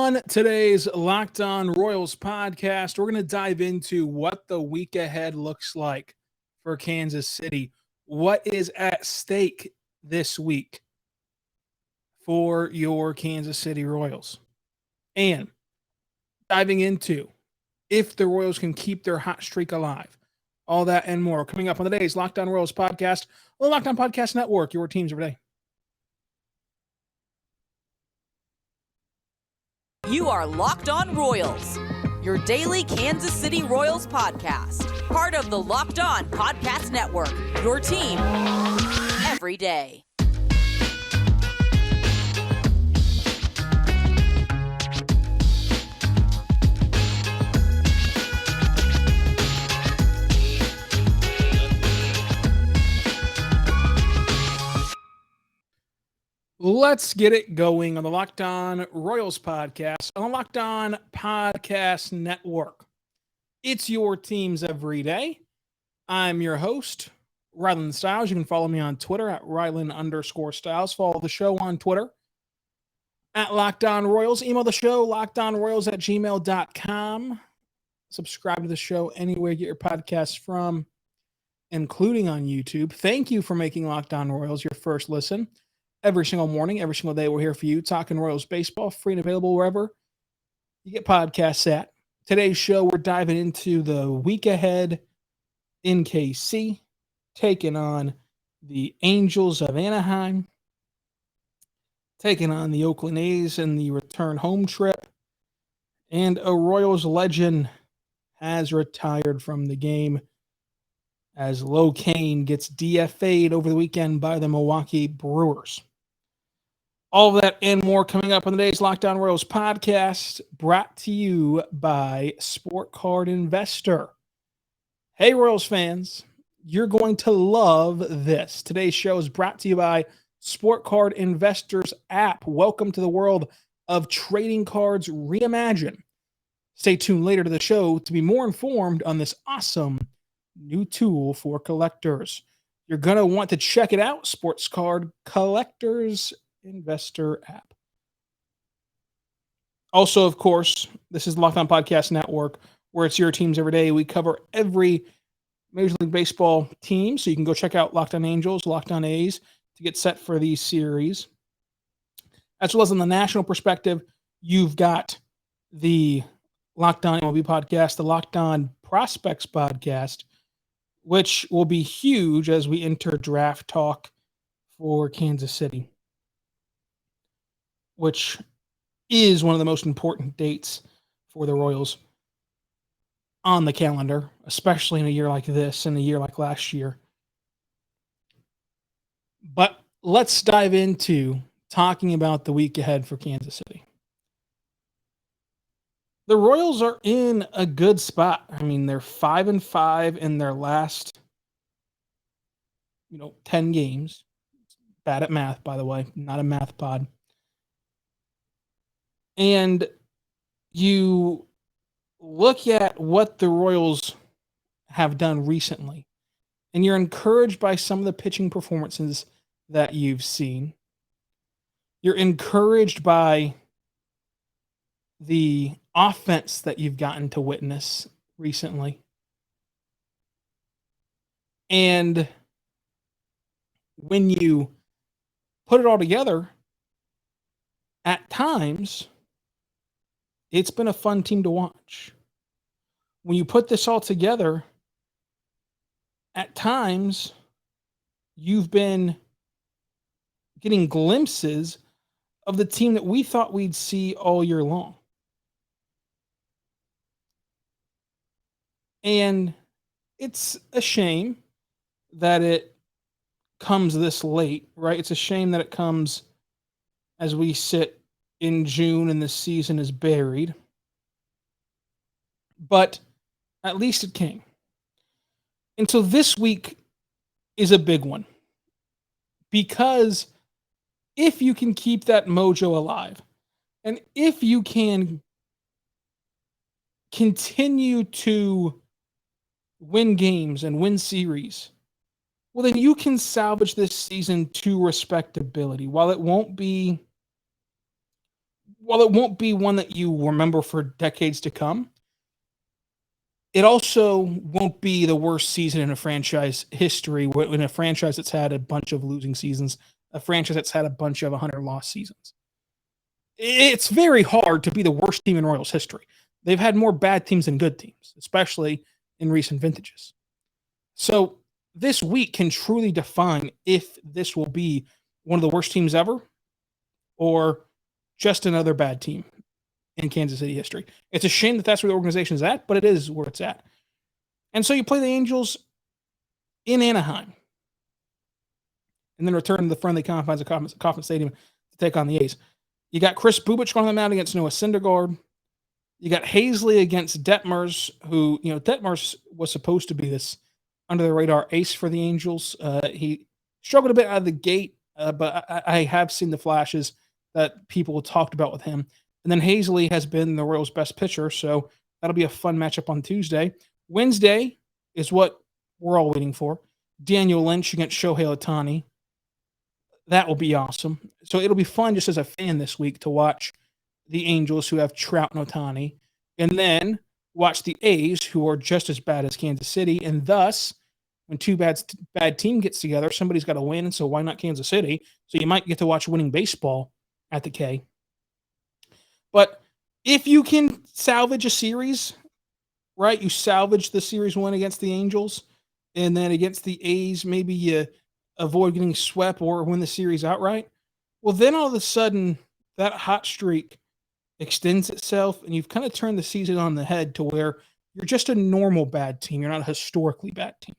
On today's Locked On Royals podcast, we're going to dive into what the week ahead looks like for Kansas City. What is at stake this week for your Kansas City Royals? And diving into if the Royals can keep their hot streak alive. All that and more coming up on today's Locked On Royals podcast, the Locked On Podcast Network, your teams every day. You are Locked On Royals, your daily Kansas City Royals podcast. Part of the Locked On Podcast Network, your team every day. Let's get it going on the Locked On Royals podcast on the Locked On Podcast Network. It's your teams every day. I'm your host, Rylan Stiles. You can follow me on Twitter at Rylan_Stiles. Follow the show on Twitter at Locked On Royals. Email the show, lockedonroyals@gmail.com. Subscribe to the show anywhere you get your podcasts from, including on YouTube. Thank you for making Locked On Royals your first listen. Every single morning, every single day, we're here for you, talking Royals baseball, free and available wherever you get podcasts at. Today's show, we're diving into the week ahead in KC, taking on the Angels of Anaheim, taking on the Oakland A's in the return home trip, and a Royals legend has retired from the game as Locane gets DFA'd over the weekend by the Milwaukee Brewers. All of that and more coming up on today's Locked On Royals podcast, brought to you by Sport Card Investor. Hey, Royals fans, you're going to love this. Today's show is brought to you by Sport Card Investor's app. Welcome to the world of trading cards reimagined. Stay tuned later to the show to be more informed on this awesome new tool for collectors. You're going to want to check it out, Sports Card Collectors Investor app. Also, of course, this is Locked On Podcast Network, where it's your teams every day. We cover every Major League Baseball team, so you can go check out Locked On Angels, Locked On A's to get set for these series. As well as on the national perspective, you've got the Locked On MLB podcast, the Locked On Prospects podcast, which will be huge as we enter draft talk for Kansas City, which is one of the most important dates for the Royals on the calendar, especially in a year like this and a year like last year. But let's dive into talking about the week ahead for Kansas City. The Royals are in a good spot. I mean, they're 5-5 in their last, 10 games. Bad at math, by the way, not a math pod. And you look at what the Royals have done recently, and you're encouraged by some of the pitching performances that you've seen. You're encouraged by the offense that you've gotten to witness recently. And when you put it all together, at times, it's been a fun team to watch. When you put this all together, at times, you've been getting glimpses of the team that we thought we'd see all year long. And it's a shame that it comes this late, right? It's a shame that it comes as we sit in June and the season is buried. But at least it came. And so this week is a big one. Because if you can keep that mojo alive, and if you can continue to win games and win series, well, then you can salvage this season to respectability. While it won't be while it won't be one that you remember for decades to come, it also won't be the worst season in a franchise history, in a franchise that's had a bunch of losing seasons, a franchise that's had a bunch of 100 loss seasons. It's very hard to be the worst team in Royals history. They've had more bad teams than good teams, especially in recent vintages. So this week can truly define if this will be one of the worst teams ever or just another bad team in Kansas City history. It's a shame that that's where the organization is at, but it is where it's at. And so you play the Angels in Anaheim and then return to the friendly confines of Kauffman Stadium to take on the A's. You got Chris Bubic going on the mound against Noah Syndergaard. You got Hazley against Detmers, who, Detmers was supposed to be this under-the-radar ace for the Angels. He struggled a bit out of the gate, but I have seen the flashes that people talked about with him. And then Hazley has been the Royals' best pitcher, so that'll be a fun matchup on Tuesday. Wednesday is what we're all waiting for. Daniel Lynch against Shohei Ohtani. That will be awesome. So it'll be fun just as a fan this week to watch the Angels, who have Trout and Ohtani, and then watch the A's, who are just as bad as Kansas City. And thus, when two bad team gets together, somebody's got to win. So why not Kansas City? So you might get to watch winning baseball at the K. But if you can salvage a series, right? You salvage the series win against the Angels, and then against the A's, maybe you avoid getting swept or win the series outright. Well, then all of a sudden, that hot streak extends itself, and you've kind of turned the season on the head to where you're just a normal bad team. You're not a historically bad team.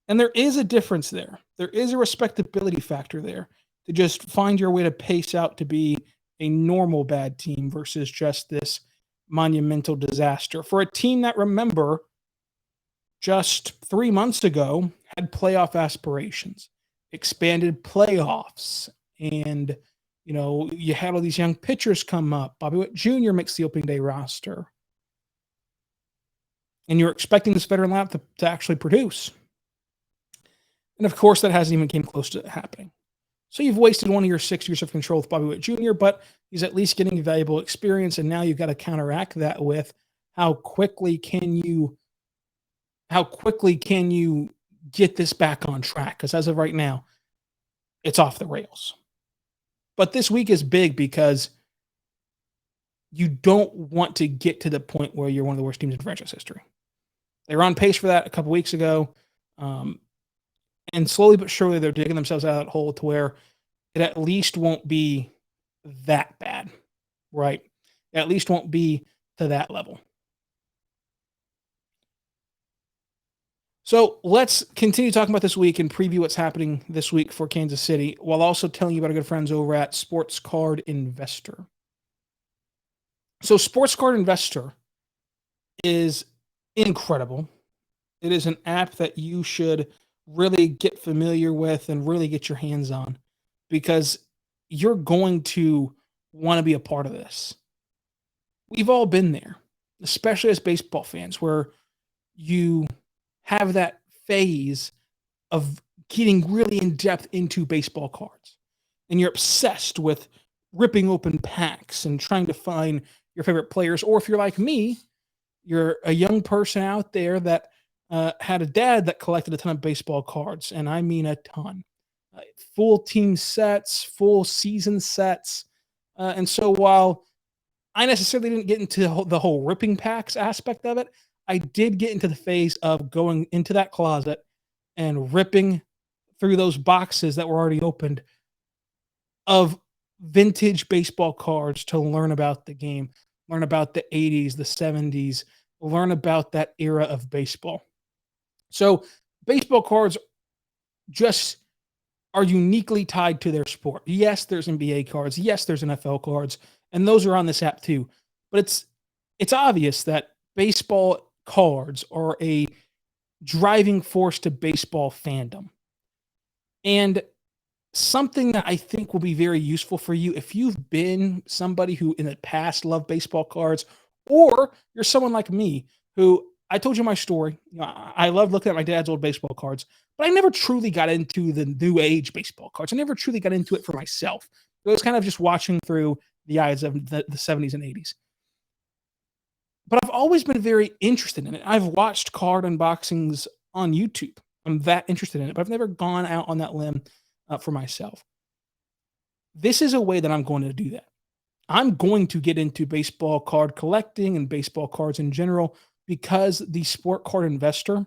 And there is a difference there. There is a respectability factor there to just find your way to pace out to be a normal bad team versus just this monumental disaster. For a team that, remember, just 3 months ago had playoff aspirations, expanded playoffs, and you had all these young pitchers come up. Bobby Witt Jr. makes the opening day roster. And you're expecting this veteran lineup to actually produce. And of course, that hasn't even came close to happening. So you've wasted one of your 6 years of control with Bobby Witt Jr., but he's at least getting valuable experience. And now you've got to counteract that with how quickly can you get this back on track? Because as of right now, it's off the rails. But this week is big because you don't want to get to the point where you're one of the worst teams in franchise history. They were on pace for that a couple weeks ago. And slowly but surely, they're digging themselves out of that hole to where it at least won't be that bad, right? It at least won't be to that level. So let's continue talking about this week and preview what's happening this week for Kansas City, while also telling you about our good friends over at Sports Card Investor. So Sports Card Investor is incredible. It is an app that you should really get familiar with and really get your hands on, because you're going to want to be a part of this. We've all been there, especially as baseball fans, where you have that phase of getting really in depth into baseball cards, and you're obsessed with ripping open packs and trying to find your favorite players. Or if you're like me, you're a young person out there that had a dad that collected a ton of baseball cards, and I mean a ton. Full team sets, full season sets. And so while I necessarily didn't get into the whole ripping packs aspect of it, I did get into the phase of going into that closet and ripping through those boxes that were already opened of vintage baseball cards to learn about the game, learn about the 80s, the 70s, learn about that era of baseball. So baseball cards just are uniquely tied to their sport. Yes, there's NBA cards. Yes, there's NFL cards, and those are on this app too. But it's obvious that baseball cards are a driving force to baseball fandom. And something that I think will be very useful for you if you've been somebody who in the past loved baseball cards, or you're someone like me who, I told you my story. I love looking at my dad's old baseball cards, but I never truly got into the new age baseball cards. I never truly got into it for myself. It was kind of just watching through the eyes of the 70s and 80s. But I've always been very interested in it. I've watched card unboxings on YouTube. I'm that interested in it, but I've never gone out on that limb for myself. This is a way that I'm going to do that. I'm going to get into baseball card collecting and baseball cards in general because the Sport Card Investor,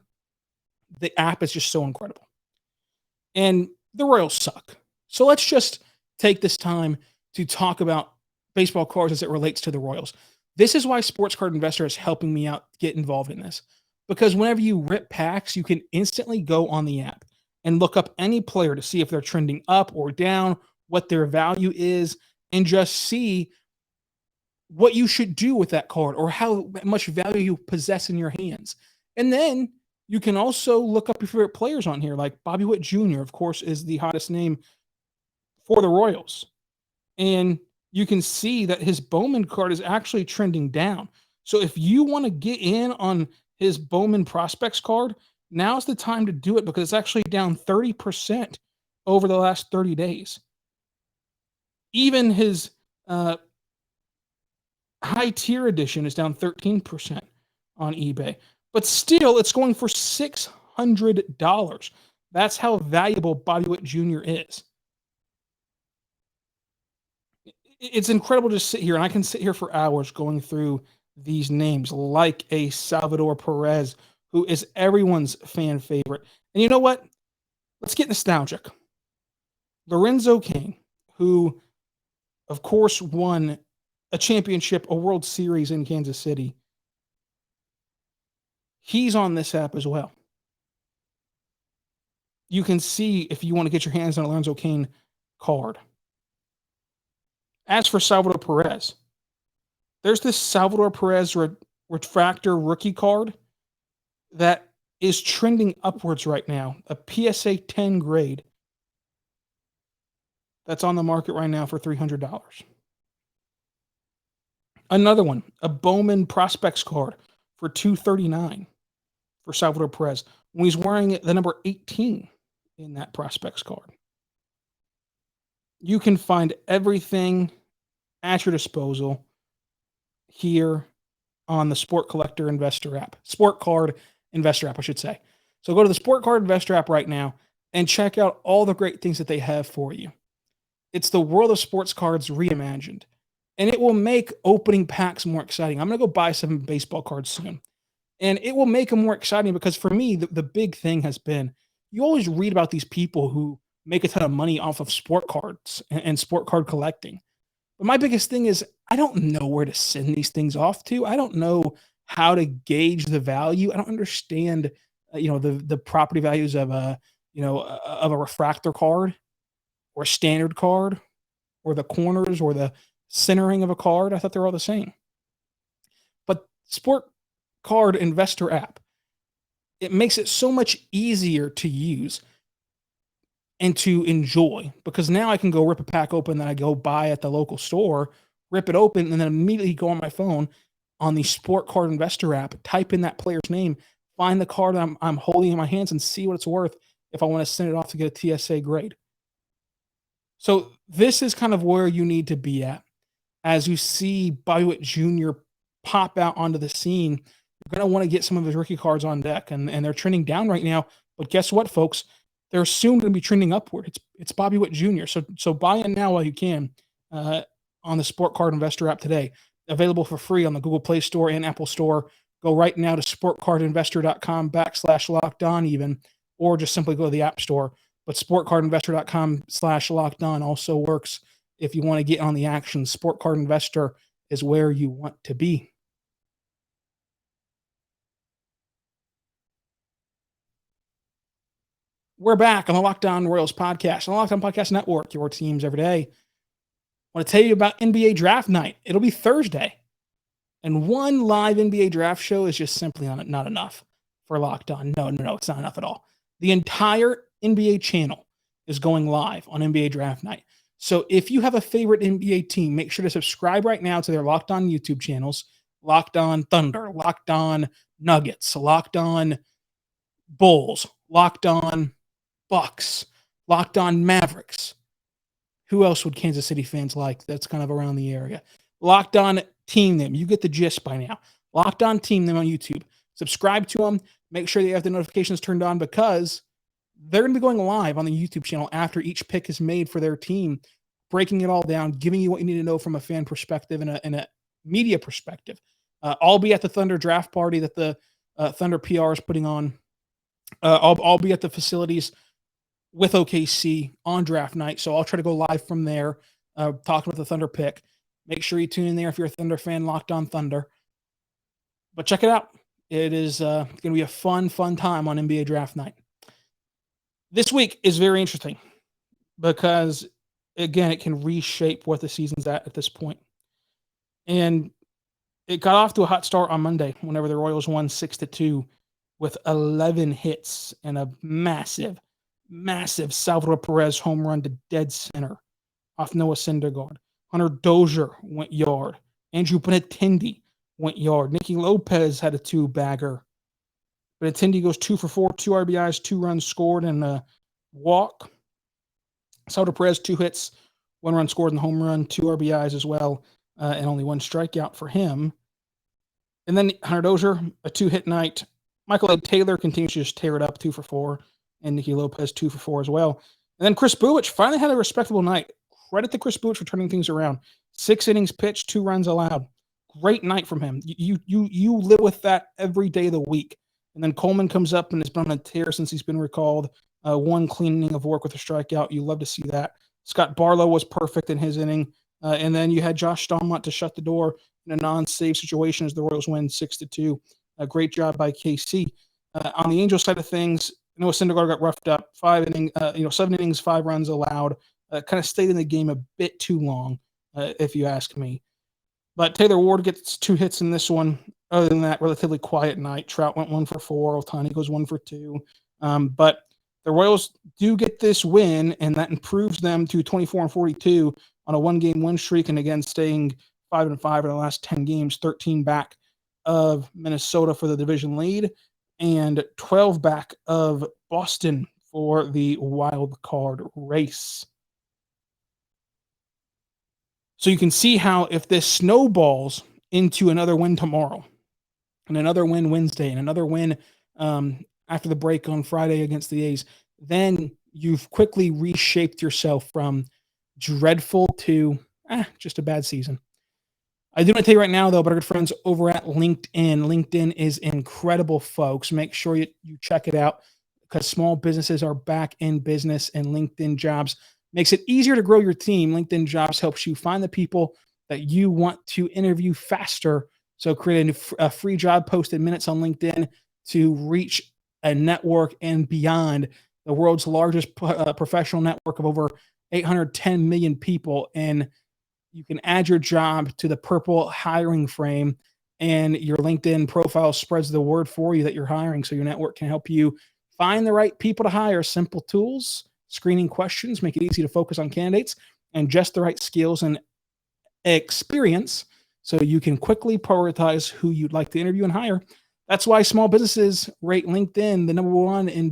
the app is just so incredible. And the Royals suck. So let's just take this time to talk about baseball cards as it relates to the Royals. This is why Sports Card Investor is helping me out get involved in this. Because whenever you rip packs, you can instantly go on the app and look up any player to see if they're trending up or down, what their value is, and just see what you should do with that card or how much value you possess in your hands. And then you can also look up your favorite players on here, like Bobby Witt Jr., of course, is the hottest name for the Royals. And you can see that his Bowman card is actually trending down. So if you want to get in on his Bowman Prospects card, now's the time to do it because it's actually down 30% over the last 30 days. Even his high tier edition is down 13% on eBay. But still, it's going for $600. That's how valuable Bobby Witt Jr. is. It's incredible to sit here, and I can sit here for hours going through these names like a Salvador Perez, who is everyone's fan favorite. And you know what? Let's get nostalgic. Lorenzo Cain, who, of course, won a championship, a World Series in Kansas City. He's on this app as well. You can see if you want to get your hands on a Lorenzo Cain card. As for Salvador Perez, there's this Salvador Perez refractor rookie card that is trending upwards right now, a PSA 10 grade that's on the market right now for $300. Another one, a Bowman Prospects card for $239 for Salvador Perez when he's wearing the number 18 in that Prospects card. You can find everything at your disposal here on the Sport Card Investor app, I should say. So go to the Sport Card Investor app right now and check out all the great things that they have for you. It's the world of sports cards reimagined, and it will make opening packs more exciting. I'm going to go buy some baseball cards soon, and it will make them more exciting because for me, the big thing has been you always read about these people who make a ton of money off of sport cards and sport card collecting. But my biggest thing is I don't know where to send these things off to. I don't know how to gauge the value. I don't understand, the property values of a refractor card or a standard card or the corners or the centering of a card. I thought they were all the same. But Sport Card Investor app, it makes it so much easier to use and to enjoy because now I can go rip a pack open that I go buy at the local store, rip it open, and then immediately go on my phone on the Sport Card Investor app, type in that player's name, find the card I'm holding in my hands, and see what it's worth if I want to send it off to get a TSA grade. So this is kind of where you need to be at. As you see Bobby Witt Jr. pop out onto the scene, you're going to want to get some of his rookie cards on deck, and they're trending down right now. But guess what, folks? They're soon going to be trending upward. It's Bobby Witt Jr. So buy in now while you can on the Sport Card Investor app today. Available for free on the Google Play Store and Apple Store. Go right now to sportcardinvestor.com/lockedon even, or just simply go to the App Store. But sportcardinvestor.com/lockedon also works if you want to get on the action. Sport Card Investor is where you want to be. We're back on the Locked On Royals podcast, on the Locked On Podcast Network, your teams every day. I want to tell you about NBA Draft Night. It'll be Thursday. And one live NBA draft show is just simply not enough for Locked On. No, it's not enough at all. The entire NBA channel is going live on NBA Draft Night. So if you have a favorite NBA team, make sure to subscribe right now to their Locked On YouTube channels. Locked On Thunder, Locked On Nuggets, Locked On Bulls, Locked On Bucks, Locked On Mavericks. Who else would Kansas City fans like that's kind of around the area? Locked On Team Them. You get the gist by now. Locked On Team Them on YouTube. Subscribe to them. Make sure that you have the notifications turned on because they're going to be going live on the YouTube channel after each pick is made for their team, breaking it all down, giving you what you need to know from a fan perspective and a media perspective. I'll be at the Thunder draft party that the Thunder PR is putting on. I'll be at the facilities with OKC on draft night, so I'll try to go live from there, talking with the Thunder pick. Make sure you tune in there if you're a Thunder fan, Locked On Thunder. But check it out. It is going to be a fun time on NBA draft night. This week is very interesting because, again, it can reshape what the season's at this point. And it got off to a hot start on Monday whenever the Royals won 6-2 with 11 hits and a massive Salvador Perez home run to dead center off Noah Syndergaard. Hunter Dozier went yard. Andrew Benintendi went yard. Nicky Lopez had a two-bagger. Benintendi goes 2 for 4, 2 RBIs, 2 runs scored, and a walk. Salvador Perez, 2 hits, 1 run scored, and home run, 2 RBIs as well, and only 1 strikeout for him. And then Hunter Dozier, a 2-hit night. Michael A. Taylor continues to just tear it up, 2 for 4, and Nicky Lopez, 2 for 4 as well. And then Chris Buich finally had a respectable night. Credit to Chris Buich for turning things around. 6 innings pitched, 2 runs allowed. Great night from him. You live with that every day of the week. And then Coleman comes up and has been on a tear since he's been recalled. 1 clean inning of work with a strikeout. You love to see that. Scott Barlow was perfect in his inning. And then you had Josh Stallmont to shut the door in a non-save situation as the Royals win 6-2. A great job by KC. On the Angels side of things, Noah Syndergaard got roughed up. 7 innings, 5 runs allowed. Kind of stayed in the game a bit too long, if you ask me. But Taylor Ward gets 2 hits in this one. Other than that, relatively quiet night. Trout went 1 for 4. Ohtani goes 1 for 2. But the Royals do get this win, and that improves them to 24-42 on a 1-game win streak, and again staying 5-5 in the last 10 games, 13 back of Minnesota for the division lead, and 12 back of Boston for the wild card race. So you can see how if this snowballs into another win tomorrow, and another win Wednesday, and another win after the break on Friday against the A's, then you've quickly reshaped yourself from dreadful to just a bad season. I do want to tell you right now, though, about our good friends over at LinkedIn. LinkedIn is incredible, folks. Make sure you check it out because small businesses are back in business, and LinkedIn Jobs makes it easier to grow your team. LinkedIn Jobs helps you find the people that you want to interview faster. So create a free job post in minutes on LinkedIn to reach a network and beyond, the world's largest professional network of over 810 million people. And you can add your job to the purple hiring frame, and your LinkedIn profile spreads the word for you that you're hiring, so your network can help you find the right people to hire. Simple tools, screening questions, make it easy to focus on candidates, and just the right skills and experience so you can quickly prioritize who you'd like to interview and hire. That's why small businesses rate LinkedIn the number one in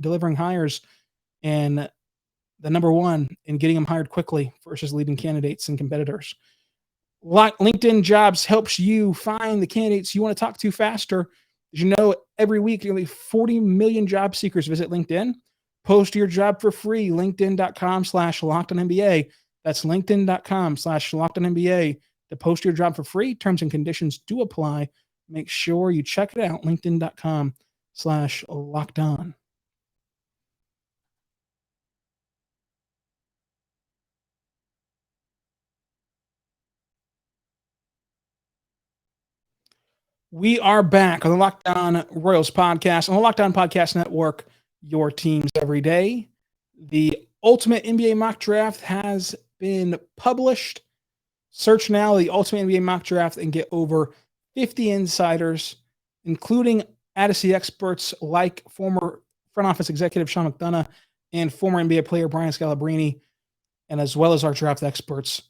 delivering hires, and the number one in getting them hired quickly versus leading candidates and competitors. LinkedIn Jobs helps you find the candidates you want to talk to faster. As you know, every week, nearly 40 million job seekers visit LinkedIn. Post your job for free, linkedin.com/LockedOnNBA. That's linkedin.com/LockedOnNBA to post your job for free. Terms and conditions do apply. Make sure you check it out, linkedin.com/LockedOn. We are back on the Locked On Royals podcast, on the Locked On Podcast Network, your teams every day. The Ultimate NBA Mock Draft has been published. Search now the Ultimate NBA Mock Draft and get over 50 insiders, including Odyssey experts like former front office executive Sean McDonough and former NBA player Brian Scalabrine, and as well as our draft experts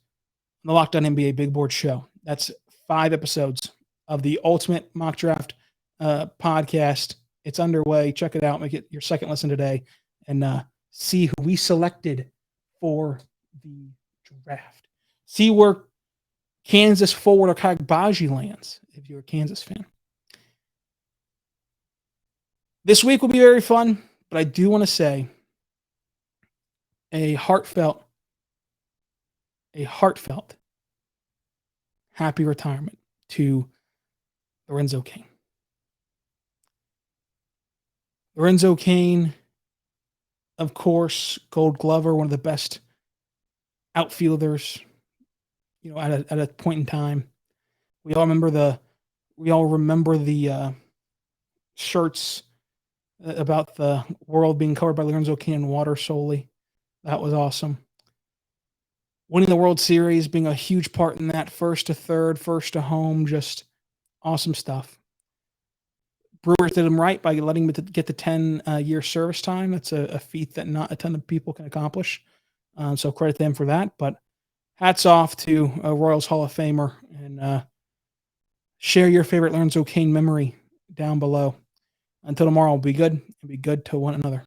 on the Locked On NBA Big Board Show. That's 5 episodes of the Ultimate Mock Draft podcast. It's underway. Check it out. Make it your second listen today and see who we selected for the draft. See where Kansas forward Okagbaji lands if you're a Kansas fan. This week will be very fun, but I do want to say a heartfelt happy retirement to Lorenzo Cain. Lorenzo Cain, of course, Gold Glover, one of the best outfielders, at a point in time. We all remember the shirts about the world being covered by Lorenzo Cain in water solely. That was awesome. Winning the World Series, being a huge part in that, first to third, first to home, just awesome stuff. Brewers did him right by letting him get the 10-year service time. That's a feat that not a ton of people can accomplish. So credit them for that. But hats off to a Royals Hall of Famer, and share your favorite Lorenzo Cain memory down below. Until tomorrow, be good and be good to one another.